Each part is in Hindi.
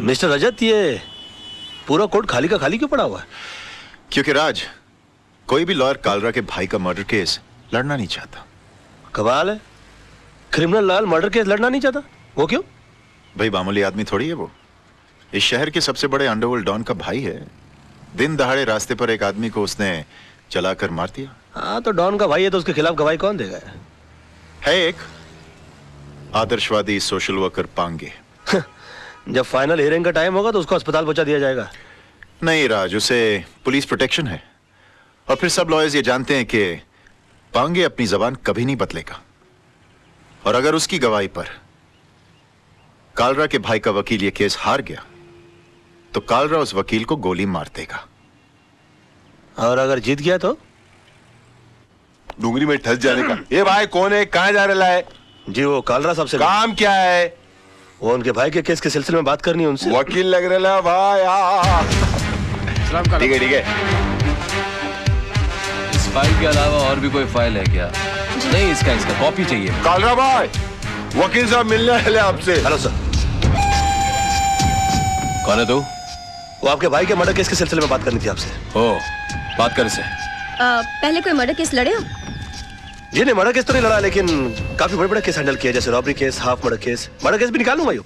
मिस्टर रजत, ये पूरा कोर्ट खाली का खाली क्यों पड़ा हुआ है? क्योंकि राज, कोई भी लॉयर कालरा के भाई का मर्डर केस लड़ना नहीं चाहता। कमाल है, क्रिमिनल लॉयर मर्डर केस लड़ना नहीं चाहता। वो क्यों? भाई मामूली आदमी थोड़ी है वो। इस शहर के सबसे बड़े अंडरवर्ल्ड डॉन का भाई है। दिन दहाड़े रास्ते पर एक आदमी को उसने चलाकर मार दिया। हाँ, तो डॉन का भाई है तो उसके खिलाफ गवाही कौन देगा? है एक आदर्शवादी सोशल वर्कर पांगे। जब फाइनल हियरिंग का टाइम होगा तो उसको अस्पताल पहुंचा दिया जाएगा। नहीं राज, उसे पुलिस प्रोटेक्शन है। और फिर सब लॉयर्स ये जानते हैं कि पांगे अपनी जबान कभी नहीं बदलेगा। और अगर उसकी गवाही पर कालरा के भाई का वकील ये केस हार गया तो कालरा उस वकील को गोली मार देगा। और अगर जीत गया तो? डूंगरी में ठस जाने का। ये भाई कौन है, कहाँ जा रहा है? जी वो कालरा साहब से। काम क्या है? वो उनके भाई के केस के सिलसिले में बात करनी है उनसे। वकील लग रहा है भाई। ठीक है ठीक है। इस फाइल के अलावा और भी कोई फाइल है क्या? नहीं, इसका कॉपी चाहिए। कालरा भाई, वकील साहब मिलने वाले आपसे। Hello sir. कौन है तू? वो आपके भाई के मर्डर केस के सिलसिले में बात करनी थी आपसे। ओ, बात कर इसे। पहले कोई मर्डर केस लड़े हो? जी नहीं, मर्डर केस तो नहीं लड़ा, लेकिन काफी बड़े बड़े केस हैंडल किया, जैसे robbery case, half murder case भी निकालूंगा। यो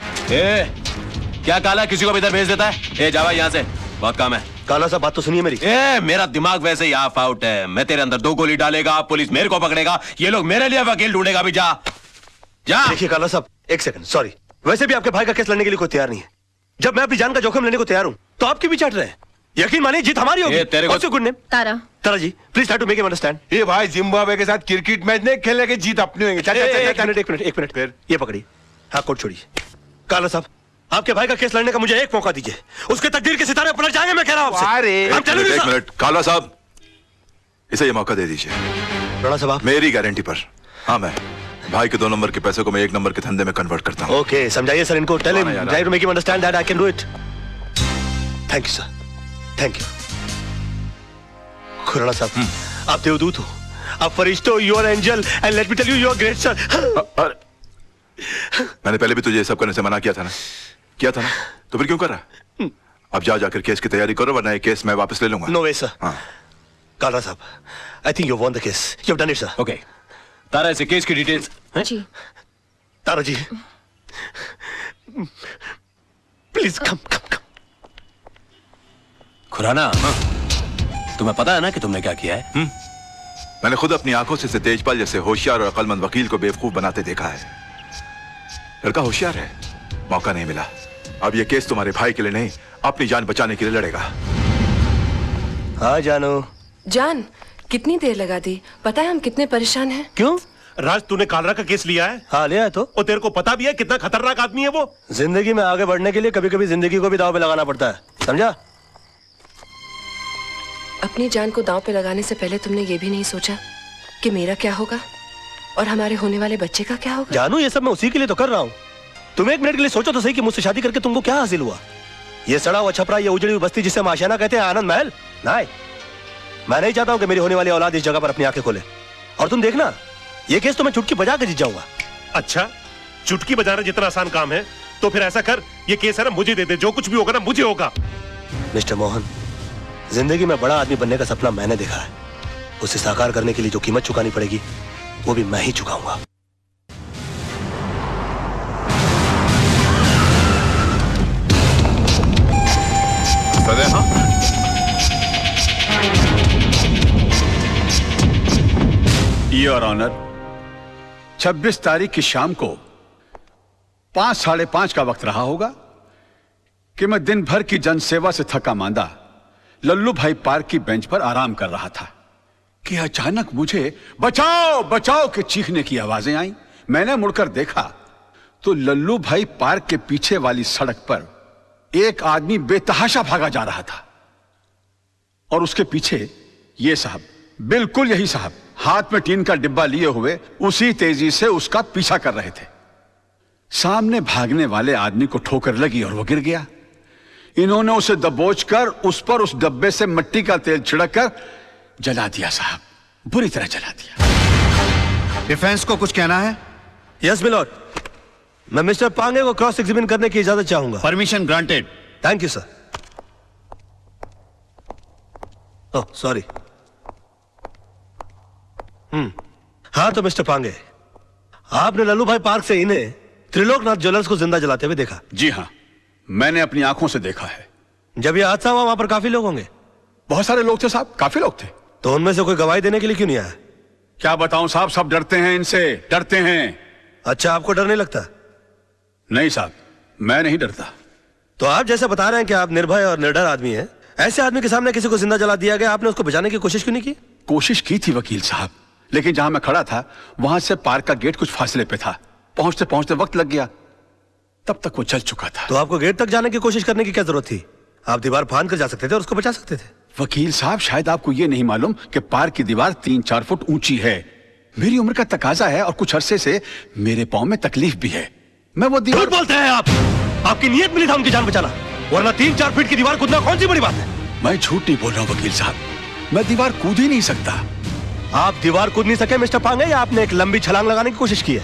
क्या काला किसी को भी इधर भेज देता है? ए जावा यहाँ से, बहुत काम है। काला साहब बात तो सुनिए मेरी। मेरा दिमाग वैसे ही ऑफ आउट है। मैं तेरे अंदर 2 गोली डालेगा, पुलिस मेरे को पकड़ेगा, ये लोग मेरे लिए वकील ढूंढेगा भी। जा जा। देखिए काला साहब, एक सेकंड, सॉरी, वैसे भी आपके भाई का केस लड़ने के लिए कोई तैयार नहीं है। जब मैं अपनी जान का जोखिम लेने को तैयार हूँ तो आपकी भी चाट रहे हैं। यकीन मानिए जीत हमारी होगी। तेरे को good name Tara. Tara ji, please try to make him understand. ये भाई जिम्बाब्वे के साथ क्रिकेट मैच नहीं खेलने के, जीत अपनी होगी। एक मिनट फिर ये पकड़िए। हाँ, कोर्ट छोड़िए। काला साहब, आपके भाई का केस लड़ने का मुझे एक मौका दीजिए। उसके तकदीर के सितारे पलट जाएंगे, मैं कह रहा हूँ। एक मिनट काला साहब, इसे ये मौका दे दीजिए। राणा साहब, मेरी गारंटी पर। हाँ, मैं भाई के 2 नंबर के पैसे को मैं 1 नंबर के धंधे में कन्वर्ट करता हूँ। ओके, समझाइए सर इनको। Tell him, try to make him understand that I can do it. Thank you sir, thank you. Khurana साहब, आप देवदूत हो, आप फरिश्ते हो, you are angel, and let me tell you, you are great sir. मैंने पहले भी तुझे ये सब करने से मना किया था ना? तो फिर क्यों कर रहा? अब जाकर केस की तैयारी करो, वरना ये केस मैं वापस ले लूंगा। नो वे सर। कालरा साहब, I think you won the case, you have done it sir. Okay, Tara इसे केस की डिटेल्स। जी Tara ji, please come come come. Khurana, तुम्हें पता है ना कि तुमने क्या किया है? मैंने खुद अपनी आंखों से तेजपाल जैसे होशियार और अक्लमंद वकील को बेवकूफ बनाते देखा है। लड़का होशियार है, मौका नहीं मिला। अब यह केस तुम्हारे भाई के लिए नहीं, अपनी जान बचाने के लिए लड़ेगा। हाँ जानू। जान, कितनी देर लगा दी? पता है हम कितने परेशान हैं। क्यों? राज, तूने कालरा का केस लिया है? हाँ लिया है। तो और तेरे को पता भी है कितना खतरनाक आदमी है वो? जिंदगी में आगे बढ़ने के लिए कभी कभी जिंदगी को भी दांव पे लगाना पड़ता है, समझा? अपनी जान को दांव पे लगाने से पहले तुमने ये भी नहीं सोचा कि मेरा क्या होगा और हमारे होने वाले बच्चे का क्या होगा? जानू, ये सब मैं उसी के लिए तो कर रहा हूँ। तुम एक मिनट के लिए सोचो तो सही कि मुझसे शादी करके तुमको क्या हासिल हुआ? ये सड़ा हुआ छपरा, ये उजड़ी हुई बस्ती जिसे हम आशियाना कहते हैं, आनंद महल? नहीं, मैं नहीं चाहता हूँ कि मेरी होने वाली औलाद इस जगह पर अपनी आंखें खोले। और तुम देखना, ये केस तो मैं चुटकी बजा के जीत जाऊंगा। अच्छा, चुटकी बजाना जितना आसान काम है तो फिर ऐसा कर, ये केस है ना मुझे दे दे, जो कुछ भी होगा ना मुझे होगा। मिस्टर मोहन, जिंदगी में बड़ा आदमी बनने का सपना मैंने देखा है। उसे साकार करने के लिए जो कीमत चुकानी पड़ेगी वो भी मैं ही चुकाऊंगा। योर ऑनर, 26 तारीख की शाम को 5, साढ़े 5 का वक्त रहा होगा कि मैं दिन भर की जनसेवा से थका मांदा लल्लू भाई पार्क की बेंच पर आराम कर रहा था कि अचानक मुझे बचाओ बचाओ के चीखने की आवाजें आई। मैंने मुड़कर देखा तो लल्लू भाई पार्क के पीछे वाली सड़क पर एक आदमी बेतहाशा भागा जा रहा था और उसके पीछे ये साहब, बिल्कुल यही साहब, हाथ में टीन का डिब्बा लिए हुए उसी तेजी से उसका पीछा कर रहे थे। सामने भागने वाले आदमी को ठोकर लगी और वो गिर गया। इन्होंने उसे दबोचकर उस पर उस डब्बे से मिट्टी का तेल छिड़ककर जला दिया साहब, बुरी तरह जला दिया। डिफेंस को कुछ कहना है? Yes my lord. मैं मिस्टर पांगे को क्रॉस एग्जामिन करने की इजाजत चाहूंगा। Permission granted. Thank you sir. Oh sorry. हाँ तो मिस्टर पांगे, आपने लल्लू भाई पार्क से इन्हें त्रिलोकनाथ ज्वेलर्स को जिंदा जलाते हुए देखा? जी हाँ, मैंने अपनी आंखों से देखा है। जब यह हादसा हुआ वहां पर काफी लोग होंगे? बहुत सारे लोग थे साहब, काफी लोग थे। तो उनमें से कोई गवाही देने के लिए क्यों नहीं आया? क्या बताऊं साहब, सब डरते हैं इनसे, डरते हैं। अच्छा, आपको डर नहीं लगता? नहीं साहब, मैं नहीं डरता। तो आप जैसे बता रहे हैं कि आप निर्भय और निडर आदमी हैं, ऐसे आदमी के सामने किसी को जिंदा जला दिया गया, आपने उसको बचाने की कोशिश क्यों नहीं की? कोशिश की थी वकील साहब, लेकिन जहां मैं खड़ा था वहां से पार्क का गेट कुछ फासले पे था। पहुंचते पहुंचते वक्त लग गया, तब तक वो चल चुका था। तो आपको गेट तक जाने की कोशिश करने की क्या जरूरत थी? आप दीवार फांद कर जा सकते थे और उसको बचा सकते थे। वकील साहब, शायद आपको ये नहीं मालूम कि पार्क की दीवार 3-4 फुट ऊंची है। मेरी उम्र का तकाजा है और कुछ अरसे से मेरे पांव में तकलीफ भी है। मैं वो दीवार... झूठ बोलते हैं आप। आपकी नीयत मिली था उनकी जान बचाना, वरना 3-4 फीट की दीवार कूदना कौन सी बड़ी बात है? मैं झूठ नहीं बोल रहा हूं वकील साहब, मैं दीवार कूद ही नहीं सकता। आप दीवार कूद नहीं सके मिस्टर पांगे, या आपने एक लंबी छलांग लगाने की कोशिश की है?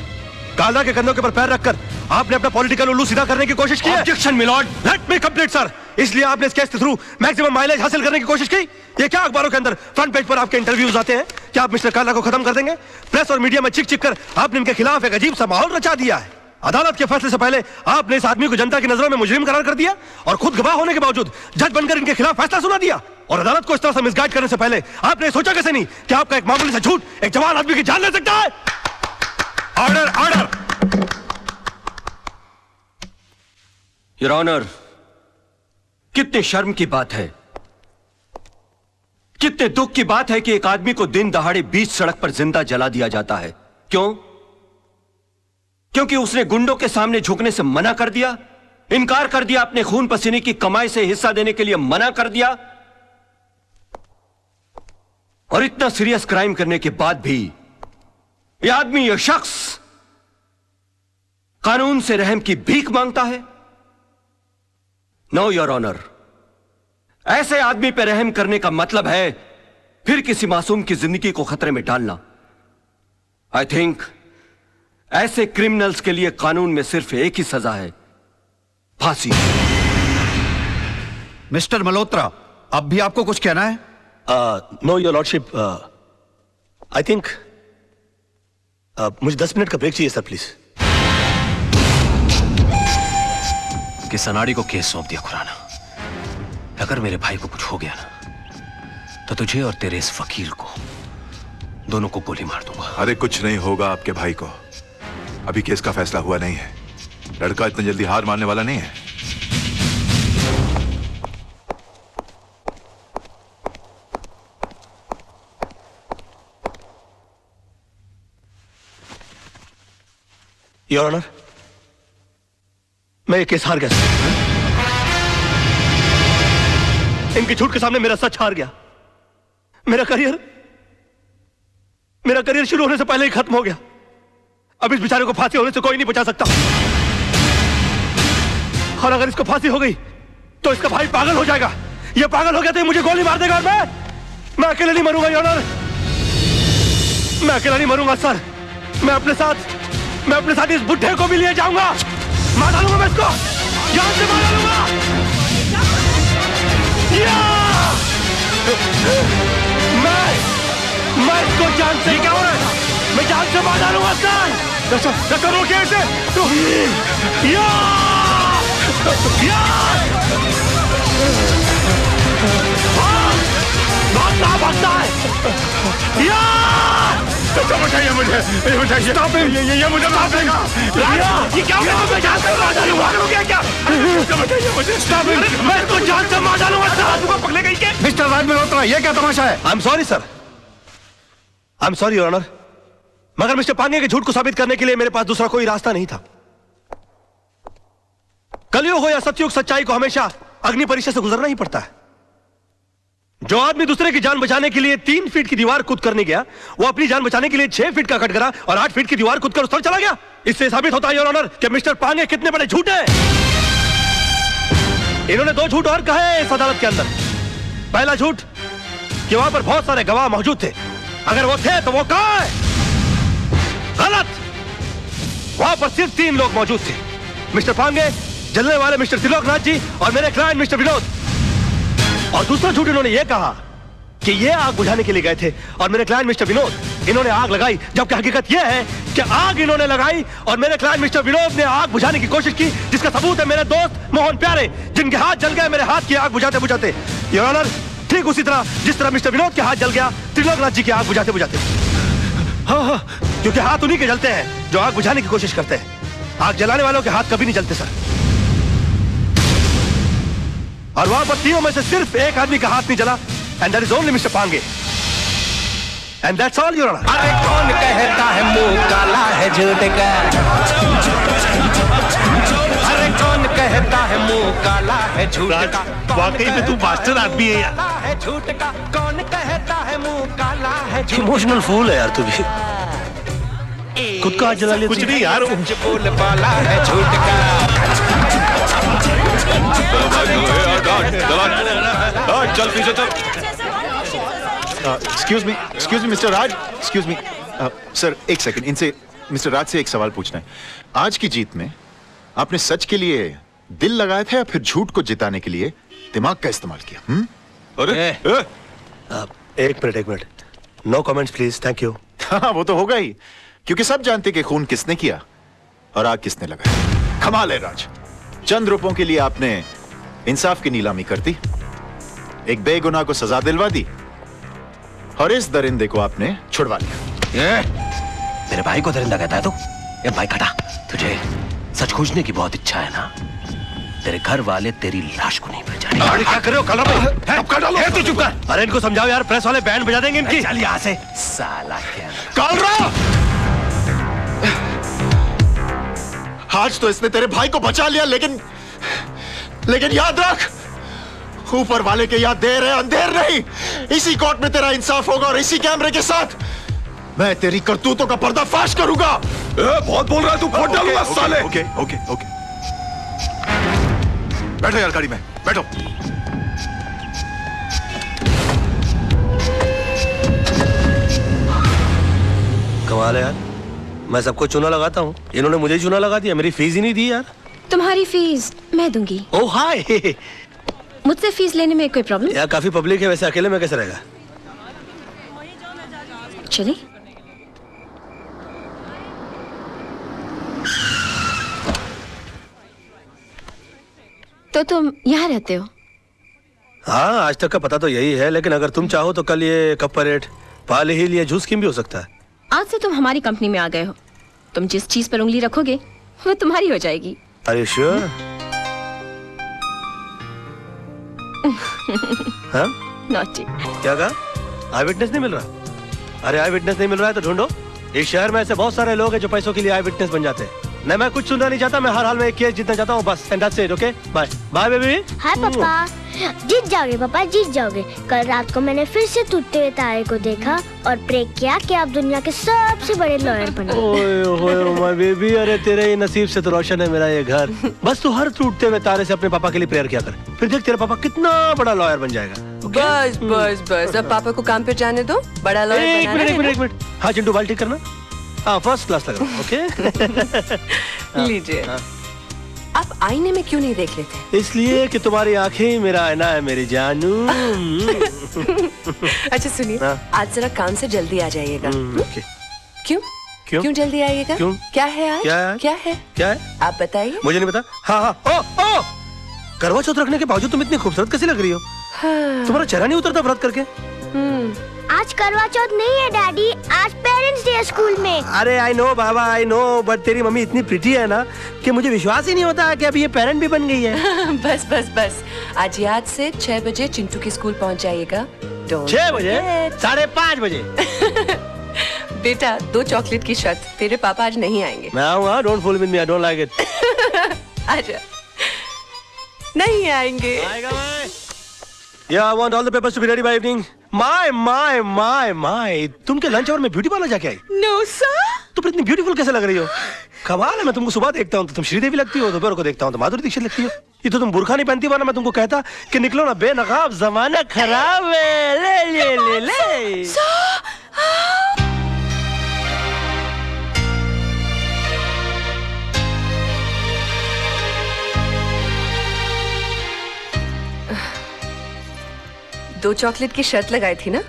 कालरा के कंधों के ऊपर पैर रखकर आपने अपना पॉलिटिकल उल्लू सीधा करने की कोशिश की है? Objection my lord. Let me complete sir. इसलिए आपने इस केस के थ्रू मैक्सिमम माइलेज हासिल करने की कोशिश की? ये क्या अखबारों के अंदर फ्रंट पेज पर आपके इंटरव्यूज आते हैं? क्या आप मिस्टर कालरा को खत्म कर देंगे? प्रेस और मीडिया में चिक चिक कर आपने इनके खिलाफ एक अजीब सा माहौल रचा दिया है। अदालत के फैसले से पहले आपने इस आदमी को जनता की नजरों में मुजरिम करार कर दिया और खुद गवाह होने के बावजूद जज बनकर इनके खिलाफ फैसला सुना दिया। और अदालत को इस तरह से मिसगाइड करने से पहले आपने सोचा कैसे नहीं कि आपका एक मामूली सा झूठ एक जवान आदमी की जान ले सकता है? Order, order. योर ऑनर, कितने शर्म की बात है, कितने दुख की बात है कि एक आदमी को दिन दहाड़े बीच सड़क पर जिंदा जला दिया जाता है। क्यों? क्योंकि उसने गुंडों के सामने झुकने से मना कर दिया, इनकार कर दिया, अपने खून पसीने की कमाई से हिस्सा देने के लिए मना कर दिया। और इतना सीरियस क्राइम करने के बाद भी यह आदमी, यह शख्स कानून से रहम की भीख मांगता है। नो योर ऑनर, ऐसे आदमी पर रहम करने का मतलब है फिर किसी मासूम की जिंदगी को खतरे में डालना। आई थिंक ऐसे क्रिमिनल्स के लिए कानून में सिर्फ एक ही सजा है, फांसी। मिस्टर मल्होत्रा, अब भी आपको कुछ कहना है? Know your lordship, I think मुझे 10 मिनट का ब्रेक चाहिए सर, प्लीज। कि सनाड़ी को केस सौंप दिया खुराना। अगर मेरे भाई को कुछ हो गया ना, तो तुझे और तेरे इस वकील को दोनों को गोली मार दूंगा। अरे कुछ नहीं होगा आपके भाई को, अभी केस का फैसला हुआ नहीं है। लड़का इतनी जल्दी हार मानने वाला नहीं है। योर ऑनर, मैं ये केस हार गया। इनके झूठ के सामने मेरा सच हार गया। मेरा करियर शुरू होने से पहले ही खत्म हो गया। अब इस बेचारे को फांसी होने से कोई नहीं बचा सकता। और अगर इसको फांसी हो गई तो इसका भाई पागल हो जाएगा। ये पागल हो गया तो ये मुझे गोली मार देगा और मैं अकेले नहीं मरूंगा योर ऑनर। मैं अकेला नहीं मरूंगा सर। मैं अपने साथ इस बुढ़े को भी लिए जाऊंगा। मार डालूंगा मैं इसको, जान से मार डालूंगा। मैं इसको जान से, क्या हो रहा है? मैं जान से मार डालूंगा सर। रोकिए इसे। भागता है। बताइए मुझे, ये बताइए। ये मुझे मार देगा। ये क्या हो गया? मैं जान से मार डालूंगा। क्या? बताइए मुझे। मैं इसको जान से मार डालूंगा सर। पकड़े गई के? मिस्टर राज मल्होत्रा, ये क्या तमाशा है? I am sorry sir, I am sorry your honour, मगर मिस्टर पांगे के झूठ को साबित करने के लिए मेरे पास दूसरा कोई रास्ता नहीं था। कलयुग हो या सतयुग, सच्चाई को हमेशा अग्नि परीक्षा से गुजरना ही पड़ता है। जो आदमी दूसरे की जान बचाने के लिए 3 फीट की दीवार कूद कर नहीं गया, वो अपनी जान बचाने के लिए 6 फीट का कटघरा और 8 फीट की दीवार कूद कर उस तरफ चला गया। इससे साबित होता है योर ऑनर कि मिस्टर पांगे कितने बड़े झूठ हैं। इन्होंने 2 झूठ और कहे इस अदालत के अंदर। पहला झूठ कि वहां पर बहुत सारे गवाह मौजूद थे, अगर वो थे तो वो कहां है? गलत। वहां पर सिर्फ 3 लोग मौजूद थे, मिस्टर पांगे, जलने वाले मिस्टर त्रिलोकनाथ जी और मेरे क्लाइंट मिस्टर विनोद। और दूसरा झूठ इन्होंने ये कहा कि ये आग बुझाने के लिए गए थे और मेरे क्लाइंट मिस्टर विनोद इन्होंने आग लगाई, जबकि हकीकत यह है कि आग इन्होंने लगाई और मेरे क्लाइंट मिस्टर विनोद ने आग बुझाने की कोशिश की, जिसका सबूत है मेरे दोस्त मोहन प्यारे, जिनके हाथ जल गए मेरे हाथ की आग बुझाते बुझाते। योर ऑनर, ठीक उसी तरह जिस तरह मिस्टर विनोद के हाथ जल गया त्रिलोकनाथ जी की आग बुझाते बुझाते। हाँ, क्योंकि हाथ उन्हीं के जलते हैं जो आग बुझाने की कोशिश करते हैं। आग जलाने वालों के हाथ कभी नहीं जलते सर। और वहां पर तीनों में से सिर्फ एक आदमी का हाथ नहीं जला, and that is only mister Pange, and that's all your honour. अरे कौन कहता है मुंह काला है झूठ का? अरे कौन कहता है मुंह काला है झूठ का? वाकई में तू मास्टर आदमी है यार। काला है झूठ का? कौन कहता है मुंह काला है झूठ? इमोशनल फूल है यार तू भी। खुद का हाथ जला लिया। कुछ नहीं यार, सच बोल वाला है झूठ का। चल पीछे चल। एक्सक्यूज मी मिस्टर राज, एक्सक्यूज मी सर, एक सेकंड, इनसे मिस्टर राज से एक सवाल पूछना है। आज की जीत में आपने सच के लिए दिल लगाया था या फिर झूठ को जिताने के लिए दिमाग का इस्तेमाल किया? अरे एक minute, no comments please, thank you. हाँ, वो तो होगा ही, क्योंकि सब जानते कि खून किसने किया और आग किसने लगाई। कमाल है राज, चंद रुपयों के लिए आपने इंसाफ की नीलामी कर दी, एक बेगुनाह को सजा दिलवा दी और इस दरिंदे को आपने छुड़वा लिया। मेरे भाई को दरिंदा कहता है तू? ये भाई खटा, तुझे सच खोजने की बहुत इच्छा है ना? तेरे घर वाले तेरी लाश को नहीं पहचानेंगे। अरे क्या कर रहे हो? कलर तू चुप कर। अरे इनको समझाओ यार, प्रेस वाले बैंड बजा देंगे इनकी। चल यहाँ से साला। क्या आज तो इसने तेरे भाई को बचा लिया, लेकिन याद रख, ऊपर वाले के याद देर है अंधेर नहीं। इसी कोर्ट में तेरा इंसाफ होगा और इसी कैमरे के साथ मैं तेरी करतूतों का पर्दाफाश करूंगा। बहुत बोल रहा है तू, फोड़ डालूंगा साले। ओके ओके ओके, बैठो यार गाड़ी में, बैठो। कमाल है यार, मैं सबको चूना लगाता हूँ, इन्होंने मुझे चूना लगा दिया, मेरी फीस ही नहीं दी यार। तुम्हारी फीस मैं दूंगी। ओह हाय। मुझसे फीस लेने में कोई प्रॉब्लम? यार काफी पब्लिक है, वैसे अकेले में कैसे रहेगा? चलिए। तो तुम यहाँ रहते हो? हाँ, आज तक का पता तो यही है, लेकिन अगर तुम चाहो तो कल ये कप परेड, पाल हिल या जूस किम भी हो सकता है। आज से तुम हमारी कंपनी में आ गए हो, तुम जिस चीज पर उंगली रखोगे वो तुम्हारी हो जाएगी। Are you sure? हाँ? Naughty। क्या कहा? आई विटनेस नहीं मिल रहा? अरे आई विटनेस नहीं मिल रहा है तो ढूंढो। इस शहर में ऐसे बहुत सारे लोग हैं जो पैसों के लिए आई विटनेस बन जाते हैं। नहीं, मैं कुछ सुनना नहीं चाहता, मैं हर हाल में एक केस जीतना चाहता हूँ बस। And that's it, okay? Bye bye baby. Hi पापा, जीत जाओगे पापा, जीत जाओगे। कल रात को मैंने फिर से टूटते हुए तारे को देखा और प्रे किया कि आप दुनिया के सबसे बड़े लॉयर बनो। ओए ओए माय बेबी, अरे तेरे ही नसीब से तो रोशन है मेरा ये घर। बस तू हर टूटते हुए तारे से अपने पापा के लिए प्रेयर किया कर, फिर देख तेरा पापा कितना बड़ा लॉयर बन जाएगा। बस बस बस, अब पापा को काम पे जाने दो, बड़ा लॉयर बनाना है ना? एक मिनट। हाँ चिंटू, बाल ठीक करना। हाँ, फर्स्ट क्लास लग रहा है, ओके? लीजिए। आप आईने में क्यों नहीं देख लेते? इसलिए कि तुम्हारी आंखें ही मेरा आईना है मेरी जानू। अच्छा सुनिए, हाँ। आज जरा काम से जल्दी आ जाइएगा। ओके। क्यों क्यों? क्यों जल्दी आइएगा? क्यों? क्या है आज? क्या है? क्या है? क्या है? आप बताइए। मुझे नहीं पता। हाँ हाँ, ओ करवा चौथ रखने के बावजूद तुम इतनी खूबसूरत कैसे लग रही हो? हाँ। तुम्हारा चेहरा नहीं उतरता व्रत करके? आज करवा चौथ नहीं है डैडी, आज पेरेंट्स डे स्कूल में। अरे I know Baba, I know, but तेरी मम्मी इतनी प्रिटी है ना कि मुझे विश्वास ही नहीं होता कि अभी ये पेरेंट भी बन गई है। बस बस बस, आज याद से 6 बजे चिंटू के स्कूल पहुंच जाइएगा। 6 बजे? 5:30 बजे? बेटा, 2 चॉकलेट की शर्त, तेरे पापा आज नहीं आएंगे। मैं आऊंगा, don't fool with me, I don't like it. आजा। नहीं आएंगे। आएगा मैं। Yeah, I want all the papers to be ready by evening. My. तुम के लंच और में ब्यूटी पार्लर जाके आई? No sir। तुम इतनी ब्यूटीफुल कैसे लग रही हो? कमाल है, मैं तुमको सुबह देखता हूँ तो तुम श्रीदेवी लगती हो, दोपहर को देखता हूँ तो माधुरी दीक्षित लगती हो। ये तो तुम बुर्खा नहीं पहनती, वरना मैं तुमको कहता कि निकलो ना बेनकाब, जमाना खराब है। ले। 2 चॉकलेट की शर्त लगाई थी ना,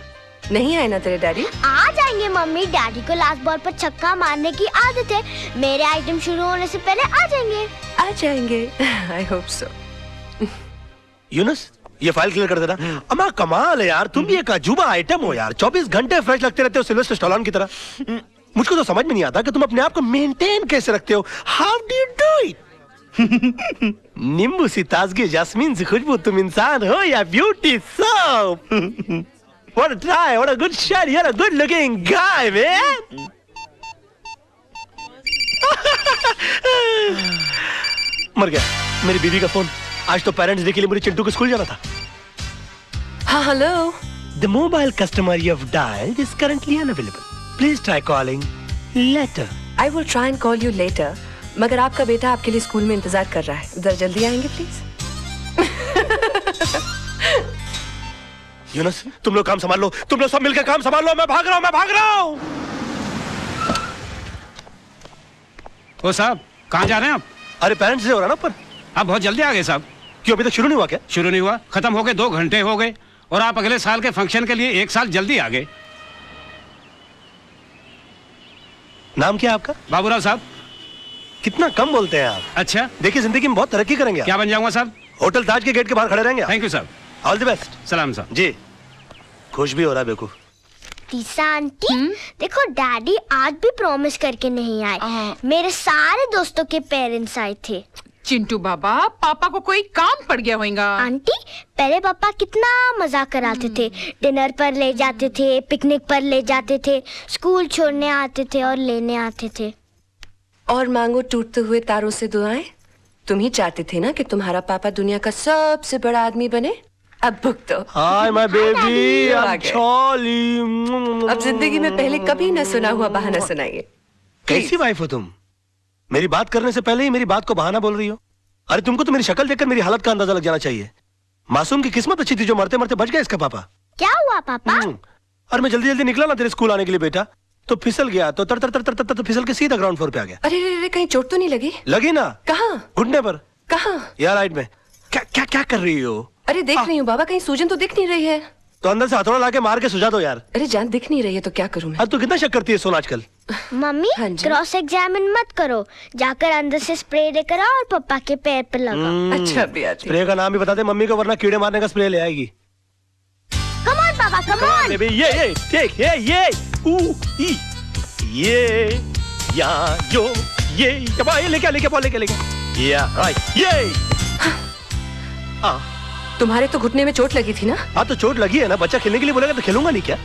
नहीं आए ना तेरे डैडी? आ जाएंगे मम्मी, डैडी को लास्ट बॉल पर छक्का मारने की आदत है। मेरे आइटम शुरू होने से पहले आ जाएंगे। आ जाएंगे, आई होप सो। यूनुस, ये फाइल क्लियर कर देना। अम्मा कमाल है यार, तुम भी एक अजूबा आइटम हो यार। 24 घंटे फ्रेश लगते रहते हो सिल्वेस्टर स्टैलोन की तरह। मुझको तो समझ में नहीं आता कि तुम अपने आप को मेंटेन कैसे रखते हो। How do you do it? नींबू सी ताजगी, जैस्मीन सी खुशबू, तुम इंसान हो या beauty soap? What a try, what a good shot, you're a good looking guy, man. मर गया मेरी बीवी का फोन। आज तो पेरेंट्स डे के लिए मुझे चिंटू को स्कूल जाना था। हाँ, hello. The mobile customer you have dialed is currently unavailable. Please try calling later. I will try and call you later. मगर आपका बेटा आपके लिए स्कूल में इंतजार कर रहा है, जरा जल्दी आएंगे प्लीज। यूनुस, तुम लोग काम संभाल लो, तुम लोग सब मिलकर काम संभाल लो। मैं भाग रहा हूँ। ओ साहब, कहाँ जा रहे हैं आप? अरे पेरेंट्स डे हो रहा ना पर। आप बहुत जल्दी आ गए साहब। क्यों, अभी तक शुरू नहीं हुआ क्या? शुरू नहीं हुआ, खत्म हो गए, 2 घंटे हो गए और आप अगले साल के फंक्शन के लिए 1 साल जल्दी आ गए। नाम क्या है आपका? बाबूराव साहब। कितना कम बोलते हैं आप। अच्छा, देखिए जिंदगी में बहुत तरक्की करेंगे आप। क्या बन जाऊंगा साहब? होटल ताज के गेट के बाहर खड़े रहेंगे। थैंक यू साहब। All the best. सलाम साहब। जी, खुश भी हो रहा है बेवकूफ। तीसा आंटी, देखो डैडी आज भी प्रॉमिस करके नहीं आए। मेरे सारे दोस्तों के पेरेंट्स आए थे। चिंटू बाबा, पापा को कोई काम पड़ गया होगा। आंटी, पहले पापा कितना मजाक कराते थे। डिनर पर ले जाते थे, पिकनिक पर ले जाते थे, स्कूल छोड़ने आते थे और लेने आते थे। और मांगो टूटते हुए तारों से दुआएं। तुम ही चाहते थे ना कि तुम्हारा पापा दुनिया का सबसे बड़ा आदमी बने। अब भुगतो। हाय माय बेबी, आ गए। चॉली। अब जिंदगी में पहले कभी न सुना हुआ बहाना सुनाइए। कैसी वाइफ हो तुम? मेरी बात करने से पहले ही मेरी बात को बहाना बोल रही हो। अरे तुमको तो मेरी शक्ल देखकर मेरी हालत का अंदाजा लग जाना चाहिए। मासूम की किस्मत अच्छी थी जो मरते मरते बच गया इसका पापा। क्या हुआ पापा? और मैं जल्दी जल्दी निकला ना तेरे स्कूल आने के लिए बेटा, तो फिसल गया, तो तर तर तर तर तर फिसल के सीधा ग्राउंड फ्लोर पे आ गया। अरे रे रे, कहीं चोट तो नहीं लगी? लगी ना। कहाँ? घुटने पर। कहाँ? यार राइट में। क्या क्या क्या कर रही हो? अरे देख रही हूँ बाबा, कहीं सूजन तो दिख नहीं रही है। तो अंदर से हथौड़ा लाके मार के सुझा दो यार। अरे जान दिख नहीं रही है तो क्या करूँ मैं? अब तू कितना शक करती है सोना आजकल? मम्मी, क्रॉस एग्जामिन मत करो, जाकर अंदर से स्प्रे लेकर आओ और पापा के पैर पर लगाओ। अच्छा बिया, स्प्रे का नाम भी बता दे मम्मी को, वरना कीड़े मारने का स्प्रे ले आएगी। कम ऑन पापा, कम ऑन। बेबी, ये टेक, ये ऊ ई, ये या यो, ये लेके या राइट, ये तुम्हारे तो घुटने में चोट लगी थी ना? हाँ तो चोट लगी है ना, बच्चा खेलने के लिए बोलेगा तो खेलूंगा नहीं क्या?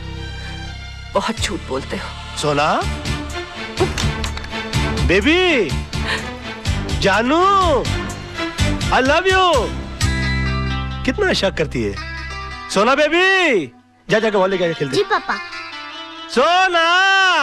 बहुत झूठ बोलते हो। सोना, बेबी, जानू, आई लव यू। कितना शक करती है सोना बेबी। जा जाके बॉल लेके खेलते। जी पापा। सोना।